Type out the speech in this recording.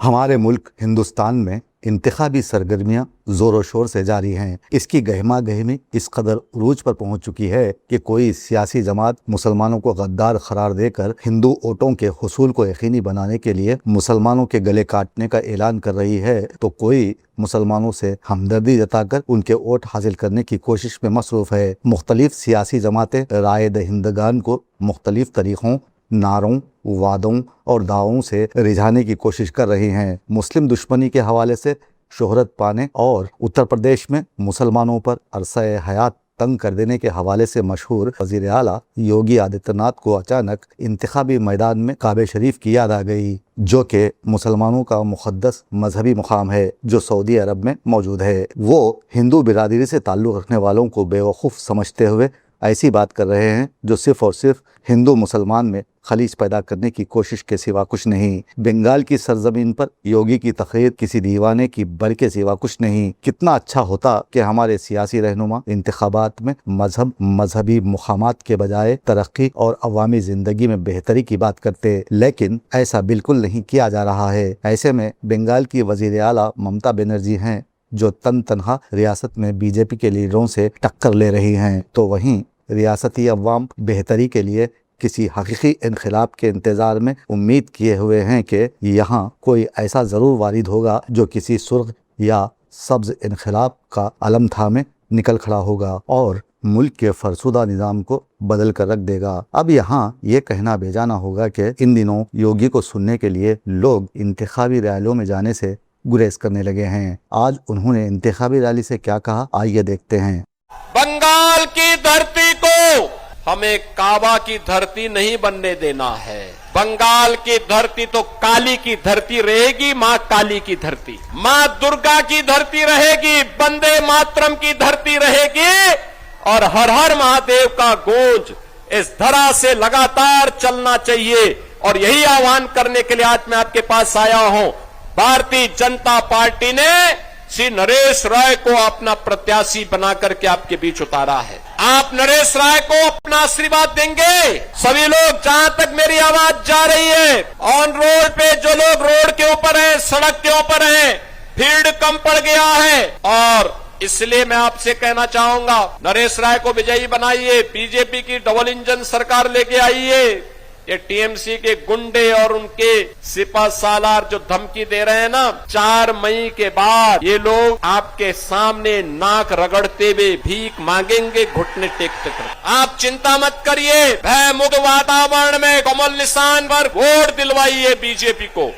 हमारे मुल्क हिंदुस्तान में इंतखाबी सरगर्मियां जोरों शोर से जारी हैं। इसकी गहमा गहमी इस कदर उरूज पर पहुंच चुकी है कि कोई सियासी जमात मुसलमानों को गद्दार करार देकर हिंदू वोटों के हुसूल को यकीनी बनाने के लिए मुसलमानों के गले काटने का ऐलान कर रही है, तो कोई मुसलमानों से हमदर्दी जताकर उनके वोट हासिल करने की कोशिश में मसरूफ है। मुख्तलिफ सियासी जमातें राय दहिंदगान को मुख्तलिफ तरीकों, नारों, वादों और दावों से रिझाने की कोशिश कर रही हैं। मुस्लिम दुश्मनी के हवाले से शोहरत पाने और उत्तर प्रदेश में मुसलमानों पर अरसा हयात तंग कर देने के हवाले से मशहूर वज़ीर आला योगी आदित्यनाथ को अचानक इंतखाबी मैदान में काबे शरीफ की याद आ गई, जो कि मुसलमानों का मुक़द्दस मजहबी मुकाम है जो सऊदी अरब में मौजूद है। वो हिंदू बिरादरी से ताल्लुक़ रखने वालों को बेवकूफ़ समझते हुए ऐसी बात कर रहे हैं जो सिर्फ और सिर्फ हिंदू मुसलमान में खलीज पैदा करने की कोशिश के सिवा कुछ नहीं। बंगाल की सरजमीन पर योगी की तकरीर किसी दीवाने की बर के सिवा कुछ नहीं। कितना अच्छा होता कि हमारे सियासी रहनुमा इंतखाबात में मजहब, मजहबी मुकामात के बजाय तरक्की और अवामी जिंदगी में बेहतरी की बात करते, लेकिन ऐसा बिल्कुल नहीं किया जा रहा है। ऐसे में बंगाल की वज़ीर आला ममता बनर्जी हैं जो तनहा रियासत में बीजेपी के लीडरों से टक्कर ले रही हैं, तो वहीं रियासती अवाम बेहतरी के लिए किसी हकीकी इनकलाब के इंतज़ार में उम्मीद किए हुए हैं कि यहाँ कोई ऐसा ज़रूर वारिद होगा जो किसी सुर्ख या सब्ज़ इनकलाब का अलम थामे निकल खड़ा होगा और मुल्क के फरसुदा निज़ाम को बदल कर रख देगा। अब यहाँ ये कहना बेजाना होगा कि इन दिनों योगी को सुनने के लिए लोग इंतखाबी रैलियों में जाने से गुरेज करने लगे हैं। आज उन्होंने इंतखाबी रैली से क्या कहा, आइए देखते हैं। बंगाल की धरती को हमें काबा की धरती नहीं बनने देना है। बंगाल की धरती तो काली की धरती रहेगी, माँ काली की धरती, माँ दुर्गा की धरती रहेगी, वंदे मातरम की धरती रहेगी और हर हर महादेव का गूंज इस धरा से लगातार चलना चाहिए। और यही आह्वान करने के लिए आज मैं आपके पास आया हूं। भारतीय जनता पार्टी ने श्री नरेश राय को अपना प्रत्याशी बना करके आपके बीच उतारा है। आप नरेश राय को अपना आशीर्वाद देंगे। सभी लोग, जहां तक मेरी आवाज जा रही है, ऑन रोड पे जो लोग रोड के ऊपर हैं, सड़क के ऊपर हैं, भीड़ कम पड़ गया है और इसलिए मैं आपसे कहना चाहूंगा, नरेश राय को विजयी बनाइए। बीजेपी की डबल इंजन सरकार लेके आइए। ये टीएमसी के गुंडे और उनके सिपा सालार जो धमकी दे रहे हैं ना, 4 मई के बाद ये लोग आपके सामने नाक रगड़ते हुए भीख मांगेंगे, घुटने टेकते कर। आप चिंता मत करिए, भय मुक्त वातावरण में कमल निशान पर वोट दिलवाइए बीजेपी को।